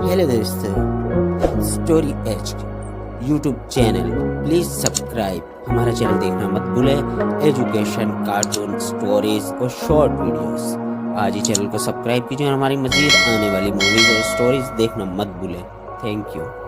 Hello दोस्तों, story edge YouTube channel please subscribe. हमारा channel देखना मत भूलें। एजुकेशन, कार्टून, स्टोरीज और शॉर्ट वीडियोस। आज ही चैनल को सब्सक्राइब कीजिए और हमारी मज़ीद आने वाली मूवीज़ और स्टोरीज देखना मत भूलें। Thank you.